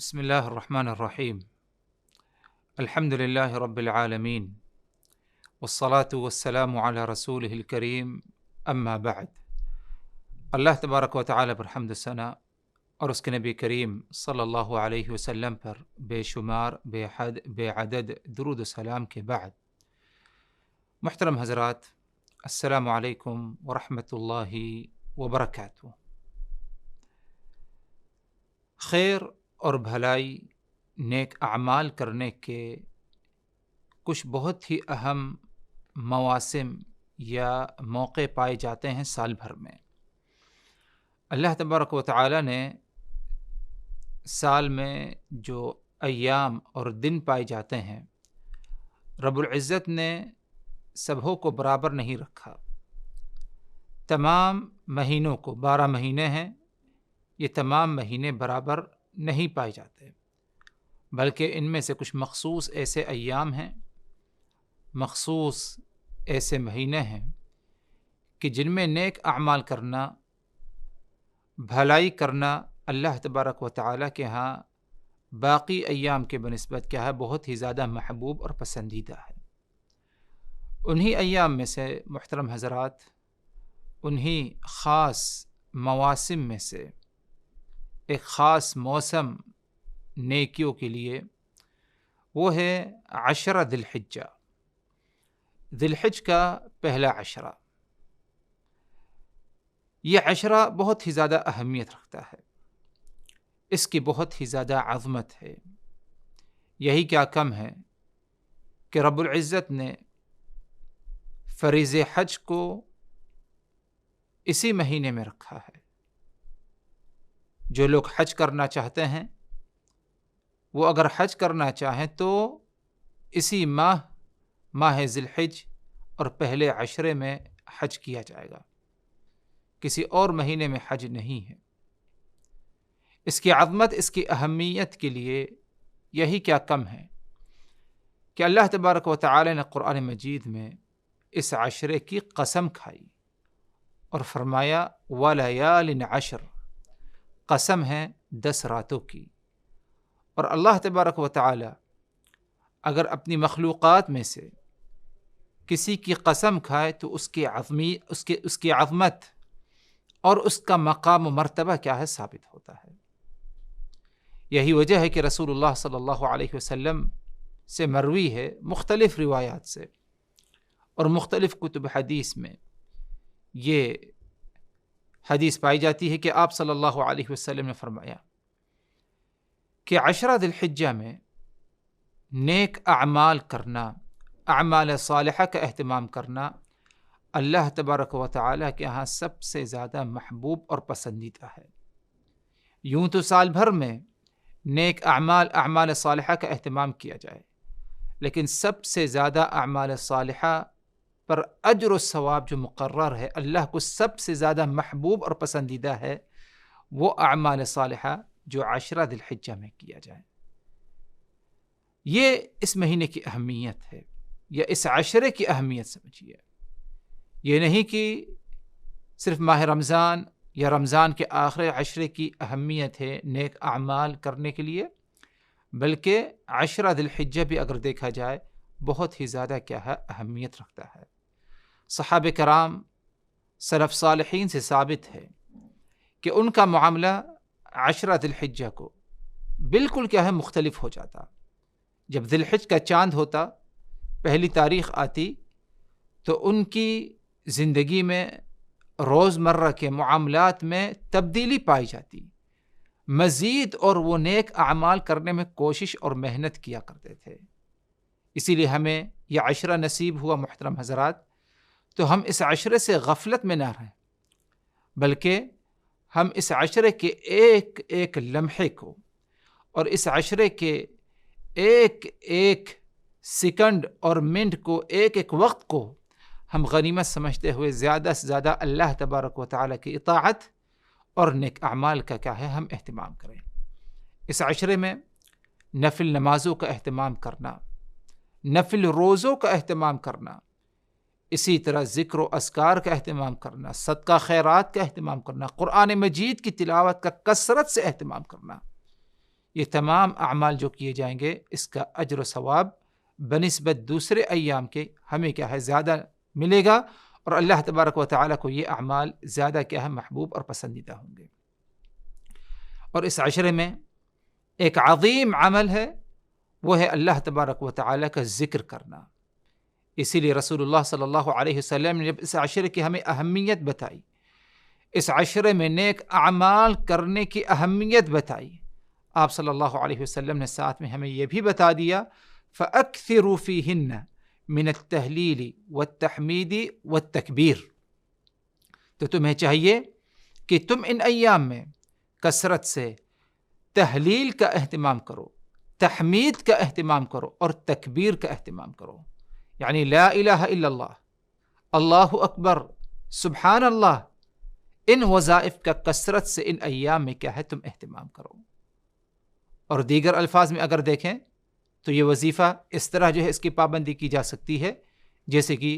بسم الله الرحمن الرحيم. الحمد لله رب العالمين، والصلاة والسلام على رسوله الکریم، اما بعد۔ اللہ تبارک و تعالی پر حمد و ثنا اور اس کے نبی کریم صلی اللہ علیہ وسلم پر بے شمار بے حد بے عدد درود و سلام کے بعد، محترم حضرات، السلام علیکم ورحمۃ اللہ وبرکاتہ۔ خیر اور بھلائی، نیک اعمال کرنے کے کچھ بہت ہی اہم مواسم یا موقع پائے جاتے ہیں سال بھر میں۔ اللہ تبارک و تعالی نے سال میں جو ایام اور دن پائے جاتے ہیں، رب العزت نے سبھوں کو برابر نہیں رکھا۔ تمام مہینوں کو، 12 مہینے ہیں، یہ تمام مہینے برابر نہیں پائے جاتے، بلکہ ان میں سے کچھ مخصوص ایسے ایام ہیں، مخصوص ایسے مہینے ہیں کہ جن میں نیک اعمال کرنا، بھلائی کرنا اللہ تبارک و تعالیٰ کے ہاں باقی ایام کے بنسبت کیا ہے، بہت ہی زیادہ محبوب اور پسندیدہ ہے۔ انہی ایام میں سے محترم حضرات، انہی خاص مواسم میں سے ایک خاص موسم نیکیوں کے لیے، وہ ہے 10 ذی الحجہ، ذی الحج کا پہلا 10۔ یہ 10 بہت ہی زیادہ اہمیت رکھتا ہے، اس کی بہت ہی زیادہ عظمت ہے۔ یہی کیا کم ہے کہ رب العزت نے فریض حج کو اسی مہینے میں رکھا ہے۔ جو لوگ حج کرنا چاہتے ہیں، وہ اگر حج کرنا چاہیں تو اسی ماہ ذی الحج اور پہلے 10 میں حج کیا جائے گا، کسی اور مہینے میں حج نہیں ہے۔ اس کی عظمت، اس کی اہمیت کے لیے یہی کیا کم ہے کہ اللہ تبارک و تعالی نے قرآن مجید میں اس 10 کی قسم کھائی اور فرمایا وَلَيَالٍ 10، قسم ہے 10 راتوں کی۔ اور اللہ تبارک و تعالی اگر اپنی مخلوقات میں سے کسی کی قسم کھائے تو اس کی عظمت اور اس کا مقام و مرتبہ کیا ہے، ثابت ہوتا ہے۔ یہی وجہ ہے کہ رسول اللہ صلی اللہ علیہ وسلم سے مروی ہے، مختلف روایات سے اور مختلف کتب حدیث میں یہ حدیث پائی جاتی ہے کہ آپ صلی اللہ علیہ وسلم نے فرمایا کہ 10 ذی الحجہ میں نیک اعمال کرنا، اعمال صالحہ کا اہتمام کرنا اللہ تبارک و تعالیٰ کے ہاں سب سے زیادہ محبوب اور پسندیدہ ہے۔ یوں تو سال بھر میں نیک اعمال صالحہ کا اہتمام کیا جائے، لیکن سب سے زیادہ اعمال صالحہ پر اجر و ثواب جو مقرر ہے، اللہ کو سب سے زیادہ محبوب اور پسندیدہ ہے، وہ اعمال صالحہ جو 10 ذی الحجہ میں کیا جائے۔ یہ اس مہینے کی اہمیت ہے، یا اس 10 کی اہمیت سمجھیے۔ یہ نہیں کہ صرف ماہ رمضان یا رمضان کے آخر 10 کی اہمیت ہے نیک اعمال کرنے کے لیے، بلکہ 10 ذی الحجہ بھی اگر دیکھا جائے بہت ہی زیادہ کیا ہے، اہمیت رکھتا ہے۔ صحابہ کرام، سلف صالحین سے ثابت ہے کہ ان کا معاملہ 10 ذی الحجہ کو بالکل کیا ہے، مختلف ہو جاتا۔ جب ذی الحج کا چاند ہوتا، پہلی تاریخ آتی، تو ان کی زندگی میں روزمرہ کے معاملات میں تبدیلی پائی جاتی، مزید اور وہ نیک اعمال کرنے میں کوشش اور محنت کیا کرتے تھے۔ اسی لیے ہمیں یہ 10 نصیب ہوا محترم حضرات، تو ہم اس 10 سے غفلت میں نہ رہیں، بلکہ ہم اس 10 کے ایک ایک لمحے کو اور اس 10 کے ایک ایک سیکنڈ اور منٹ کو، ایک ایک وقت کو ہم غنیمت سمجھتے ہوئے زیادہ سے زیادہ اللہ تبارک و تعالیٰ کی اطاعت اور نیک اعمال کا کیا ہے، ہم اہتمام کریں۔ اس 10 میں نفل نمازوں کا اہتمام کرنا، نفل روزوں کا اہتمام کرنا، اسی طرح ذکر و اذکار کا اہتمام کرنا، صدقہ خیرات کا اہتمام کرنا، قرآن مجید کی تلاوت کا کثرت سے اہتمام کرنا، یہ تمام اعمال جو کیے جائیں گے اس کا اجر و ثواب بنسبت دوسرے ایام کے ہمیں کیا ہے زیادہ ملے گا، اور اللہ تبارک و تعالیٰ کو یہ اعمال زیادہ کیا ہے محبوب اور پسندیدہ ہوں گے۔ اور اس عشرے میں ایک عظیم عمل ہے، وہ ہے اللہ تبارک و تعالیٰ کا ذکر کرنا۔ اسی لیے رسول اللہ صلی اللہ علیہ وسلم نے جب اس عشرے کی ہمیں اہمیت بتائی، اس عشرے میں نیک اعمال کرنے کی اہمیت بتائی، آپ صلی اللہ علیہ وسلم نے ساتھ میں ہمیں یہ بھی بتا دیا فَأَكْثِرُوا فِيهِنَّ مِنَ التَّهْلِيلِ وَالتَّحْمِيدِ وَالتَّكْبِيرِ، تو تمہیں چاہیے کہ تم ان ایام میں کثرت سے تحلیل کا اہتمام کرو، تحمید کا اہتمام کرو اور تکبیر کا اہتمام کرو، یعنی لا الہ الا اللہ، اللہ اکبر، سبحان اللہ، ان وظائف کا کثرت سے ان ایام میں کیا ہے تم اہتمام کرو۔ اور دیگر الفاظ میں اگر دیکھیں تو یہ وظیفہ اس طرح جو ہے اس کی پابندی کی جا سکتی ہے جیسے کہ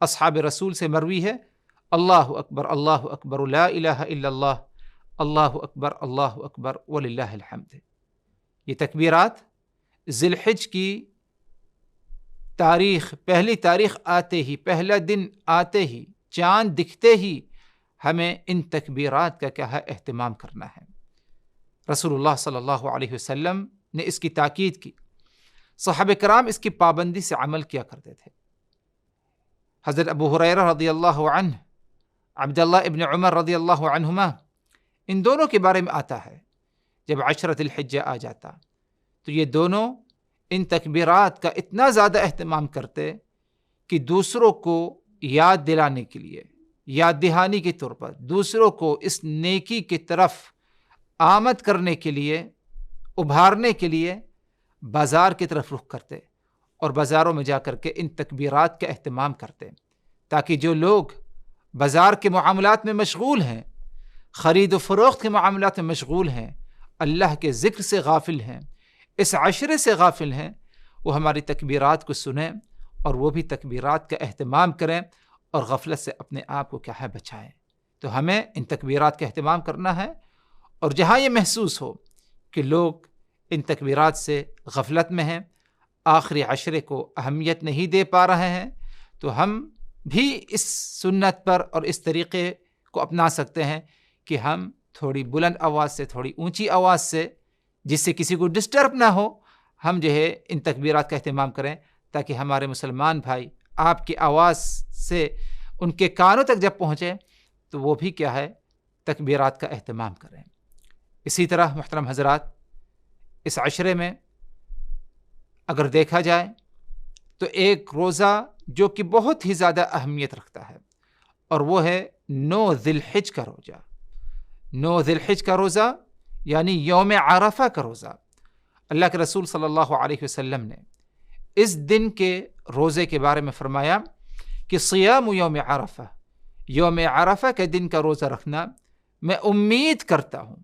اصحاب رسول سے مروی ہے، اللہ اکبر لا الہ الا اللہ، اللہ اکبر وللہ الحمد۔ یہ تکبیرات ذی الحج کی تاریخ، پہلی تاریخ آتے ہی، پہلا دن آتے ہی، چاند دکھتے ہی ہمیں ان تکبیرات کا کیا ہے اہتمام کرنا ہے۔ رسول اللہ صلی اللہ علیہ وسلم نے اس کی تاکید کی، صحابہ کرام اس کی پابندی سے عمل کیا کرتے تھے۔ حضرت ابو ہریرہ رضی اللہ عنہ، عبداللہ ابن عمر رضی اللہ عنہما، ان دونوں کے بارے میں آتا ہے جب عشرۃ الحجہ آ جاتا تو یہ دونوں ان تکبیرات کا اتنا زیادہ اہتمام کرتے کہ دوسروں کو یاد دلانے کے لیے، یاد دہانی کے طور پر دوسروں کو اس نیکی کی طرف آمد کرنے کے لیے، ابھارنے کے لیے بازار کی طرف رخ کرتے اور بازاروں میں جا کر کے ان تکبیرات کا اہتمام کرتے، تاکہ جو لوگ بازار کے معاملات میں مشغول ہیں، خرید و فروخت کے معاملات میں مشغول ہیں، اللہ کے ذکر سے غافل ہیں، اس عشرے سے غافل ہیں، وہ ہماری تکبیرات کو سنیں اور وہ بھی تکبیرات کا اہتمام کریں اور غفلت سے اپنے آپ کو کیا ہے بچائیں۔ تو ہمیں ان تکبیرات کا اہتمام کرنا ہے، اور جہاں یہ محسوس ہو کہ لوگ ان تکبیرات سے غفلت میں ہیں، آخری عشرے کو اہمیت نہیں دے پا رہے ہیں، تو ہم بھی اس سنت پر اور اس طریقے کو اپنا سکتے ہیں کہ ہم تھوڑی بلند آواز سے، تھوڑی اونچی آواز سے، جس سے کسی کو ڈسٹرب نہ ہو، ہم جو ہے ان تکبیرات کا اہتمام کریں، تاکہ ہمارے مسلمان بھائی آپ کی آواز سے ان کے کانوں تک جب پہنچے تو وہ بھی کیا ہے تکبیرات کا اہتمام کریں۔ اسی طرح محترم حضرات، اس عشرے میں اگر دیکھا جائے تو ایک روزہ جو کہ بہت ہی زیادہ اہمیت رکھتا ہے، اور وہ ہے 9 ذی الحج کا روزہ۔ 9 ذی الحج کا روزہ یعنی یوم عرفہ کا روزہ۔ اللہ کے رسول صلی اللہ علیہ وسلم نے اس دن کے روزے کے بارے میں فرمایا کہ صیام یوم عرفہ، یوم عرفہ کے دن کا روزہ رکھنا، میں امید کرتا ہوں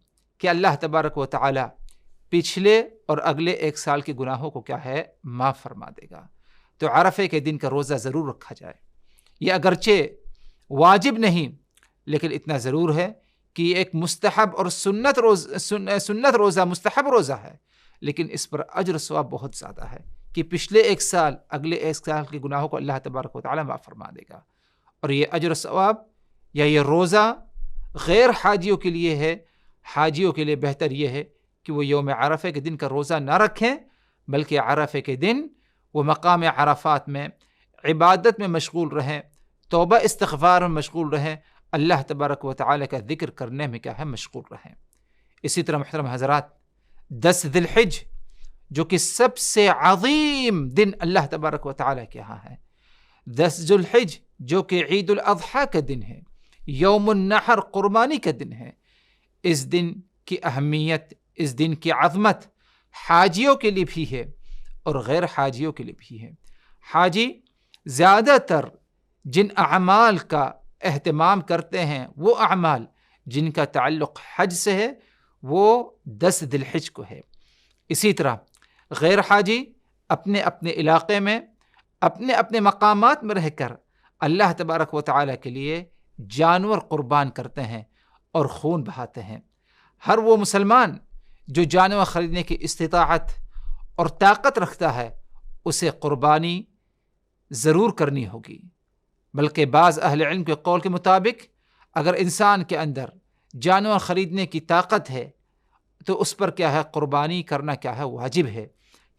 کہ اللہ تبارک و تعالی پچھلے اور اگلے 1 سال کے گناہوں کو کیا ہے معاف فرما دے گا۔ تو عرفے کے دن کا روزہ ضرور رکھا جائے۔ یہ اگرچہ واجب نہیں، لیکن اتنا ضرور ہے کہ یہ ایک مستحب اور سنت روزہ، مستحب روزہ ہے، لیکن اس پر اجر و ثواب بہت زیادہ ہے کہ پچھلے 1 سال، اگلے 1 سال کے گناہوں کو اللہ تبارک و تعالی معاف فرما دے گا۔ اور یہ اجر و ثواب یا یہ روزہ غیر حاجیوں کے لیے ہے۔ حاجیوں کے لیے بہتر یہ ہے کہ وہ یوم عرفے کے دن کا روزہ نہ رکھیں، بلکہ عرفے کے دن وہ مقام عرفات میں عبادت میں مشغول رہیں، توبہ استغفار میں مشغول رہیں، اللہ تبارک و تعالی کا ذکر کرنے میں کیا ہے مشغول رہیں۔ اسی طرح محترم حضرات، 10 ذی الحج جو کہ سب سے عظیم دن اللہ تبارک و تعالی کے ہاں ہے، 10 ذی الحج جو کہ عید الاضحیٰ کا دن ہے، یوم النحر قربانی کا دن ہے، اس دن کی اہمیت، اس دن کی عظمت حاجیوں کے لیے بھی ہے اور غیر حاجیوں کے لیے بھی ہے۔ حاجی زیادہ تر جن اعمال کا اہتمام کرتے ہیں، وہ اعمال جن کا تعلق حج سے ہے، وہ 10 ذی الحج کو ہے۔ اسی طرح غیر حاجی اپنے اپنے علاقے میں، اپنے اپنے مقامات میں رہ کر اللہ تبارک و تعالیٰ کے لیے جانور قربان کرتے ہیں اور خون بہاتے ہیں۔ ہر وہ مسلمان جو جانور خریدنے کی استطاعت اور طاقت رکھتا ہے اسے قربانی ضرور کرنی ہوگی، بلکہ بعض اہل علم کے قول کے مطابق اگر انسان کے اندر جانور خریدنے کی طاقت ہے تو اس پر کیا ہے قربانی کرنا کیا ہے واجب ہے،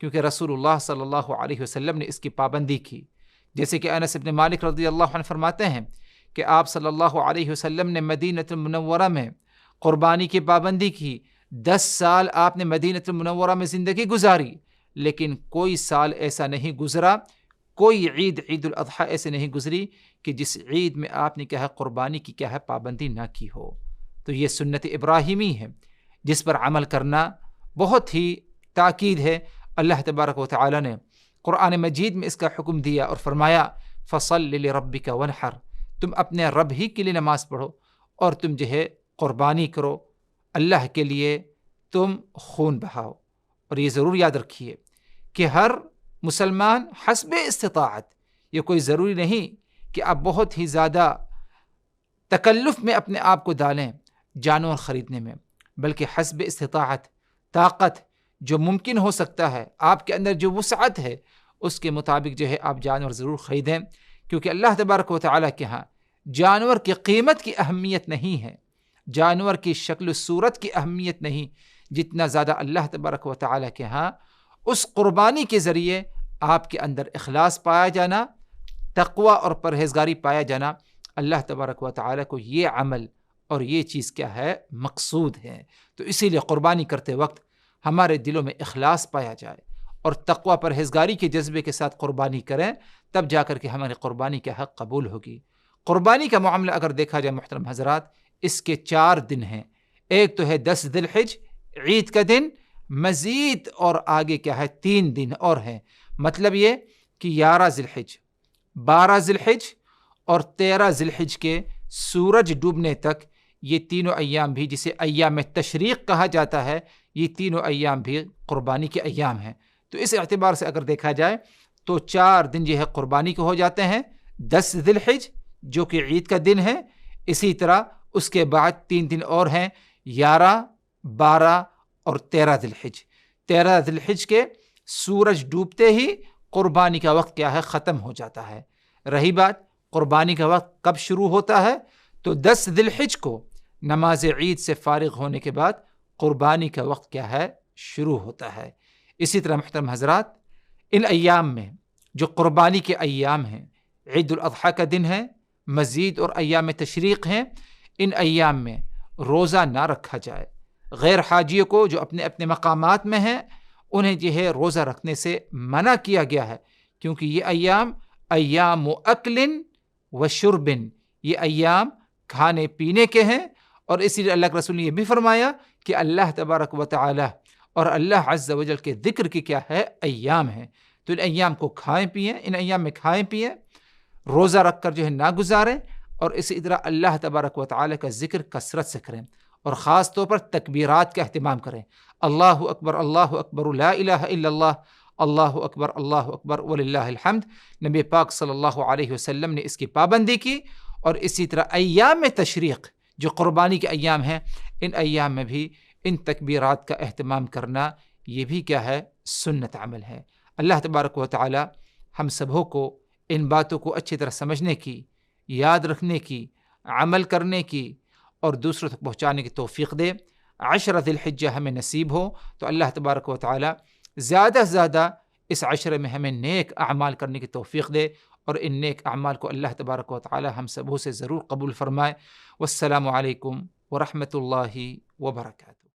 کیونکہ رسول اللہ صلی اللہ علیہ وسلم نے اس کی پابندی کی، جیسے کہ انس بن مالک رضی اللہ عنہ فرماتے ہیں کہ آپ صلی اللہ علیہ وسلم نے مدینہ المنورہ میں قربانی کی پابندی کی، 10 سال آپ نے مدینہ المنورہ میں زندگی گزاری، لیکن کوئی سال ایسا نہیں گزرا، کوئی عید الاضحیٰ ایسے نہیں گزری کہ جس عید میں آپ نے کیا ہے قربانی کی کیا ہے پابندی نہ کی ہو۔ تو یہ سنت ابراہیمی ہے جس پر عمل کرنا بہت ہی تاکید ہے۔ اللہ تبارک و تعالی نے قرآن مجید میں اس کا حکم دیا اور فرمایا فَصَلِّ لِرَبِّكَ وَانْحَرْ، تم اپنے رب ہی کے لیے نماز پڑھو اور تم جو ہے قربانی کرو، اللہ کے لیے تم خون بہاؤ۔ اور یہ ضرور یاد رکھیے کہ ہر مسلمان حسب استطاعت، یہ کوئی ضروری نہیں کہ آپ بہت ہی زیادہ تکلف میں اپنے آپ کو ڈالیں جانور خریدنے میں، بلکہ حسب استطاعت، طاقت جو ممکن ہو سکتا ہے، آپ کے اندر جو وسعت ہے اس کے مطابق جو ہے آپ جانور ضرور خریدیں، کیونکہ اللہ تبارک و تعالیٰ کے ہاں جانور کی قیمت کی اہمیت نہیں ہے، جانور کی شکل و صورت کی اہمیت نہیں، جتنا زیادہ اللہ تبارک و تعالیٰ کے ہاں اس قربانی کے ذریعے آپ کے اندر اخلاص پایا جانا، تقوی اور پرہیزگاری پایا جانا، اللہ تبارک و تعالیٰ کو یہ عمل اور یہ چیز کیا ہے مقصود ہے۔ تو اسی لیے قربانی کرتے وقت ہمارے دلوں میں اخلاص پایا جائے اور تقوی پرہیزگاری کے جذبے کے ساتھ قربانی کریں، تب جا کر کے ہماری قربانی کا حق قبول ہوگی۔ قربانی کا معاملہ اگر دیکھا جائے محترم حضرات، اس کے 4 دن ہیں، ایک تو ہے 10 ذی الحج عید کا دن، مزید اور آگے کیا ہے 3 دن اور ہیں، مطلب یہ کہ 11 ذی الحج، 12 ذی الحج اور 13 ذی الحج کے سورج ڈوبنے تک، یہ تینوں ایام بھی جسے ایام تشریق کہا جاتا ہے، یہ تینوں ایام بھی قربانی کے ایام ہیں۔ تو اس اعتبار سے اگر دیکھا جائے تو 4 دن جو ہے قربانی کے ہو جاتے ہیں، 10 ذی الحج جو کہ عید کا دن ہے، اسی طرح اس کے بعد 3 دن اور ہیں، 11، 12 اور 13 ذی الحج۔ 13 ذی الحج کے سورج ڈوبتے ہی قربانی کا وقت کیا ہے ختم ہو جاتا ہے۔ رہی بات قربانی کا وقت کب شروع ہوتا ہے، تو 10 ذی الحج کو نماز عید سے فارغ ہونے کے بعد قربانی کا وقت کیا ہے شروع ہوتا ہے۔ اسی طرح محترم حضرات، ان ایام میں جو قربانی کے ایام ہیں، عید الاضحیٰ کا دن ہے، مزید اور ایام تشریق ہیں، ان ایام میں روزہ نہ رکھا جائے۔ غیر حاجیوں کو جو اپنے اپنے مقامات میں ہیں انہیں جو ہے روزہ رکھنے سے منع کیا گیا ہے، کیونکہ یہ ایام اکل و شرب، یہ ایام کھانے پینے کے ہیں، اور اسی لیے اللہ کے رسول نے یہ بھی فرمایا کہ اللہ تبارک و تعالی اور اللہ عز و جل کے ذکر کی کیا ہے ایام ہیں، تو ان ایام کو کھائیں پئیں، ان ایام میں کھائیں پئیں، روزہ رکھ کر جو ہے نہ گزاریں، اور اسی طرح اللہ تبارک و تعالی کا ذکر کثرت سے کریں، اور خاص طور پر تکبیرات کا اہتمام کریں، اللہ اکبر لا الہ الا اللہ، اللہ اکبر وللہ الحمد۔ نبی پاک صلی اللہ علیہ وسلم نے اس کی پابندی کی، اور اسی طرح ایام تشریق جو قربانی کے ایام ہیں، ان ایام میں بھی ان تکبیرات کا اہتمام کرنا یہ بھی کیا ہے سنت عمل ہے۔ اللہ تبارک و تعالی ہم سبوں کو ان باتوں کو اچھی طرح سمجھنے کی، یاد رکھنے کی، عمل کرنے کی اور دوسروں تک پہنچانے کی توفیق دے۔ 10 ذی الحجہ ہمیں نصیب ہو تو اللہ تبارک و تعالی زیادہ سے زیادہ اس 10 میں ہمیں نیک اعمال کرنے کی توفیق دے، اور ان نیک اعمال کو اللہ تبارک و تعالی ہم سبوں سے ضرور قبول فرمائے۔ والسلام علیکم ورحمۃ اللہ وبرکاتہ۔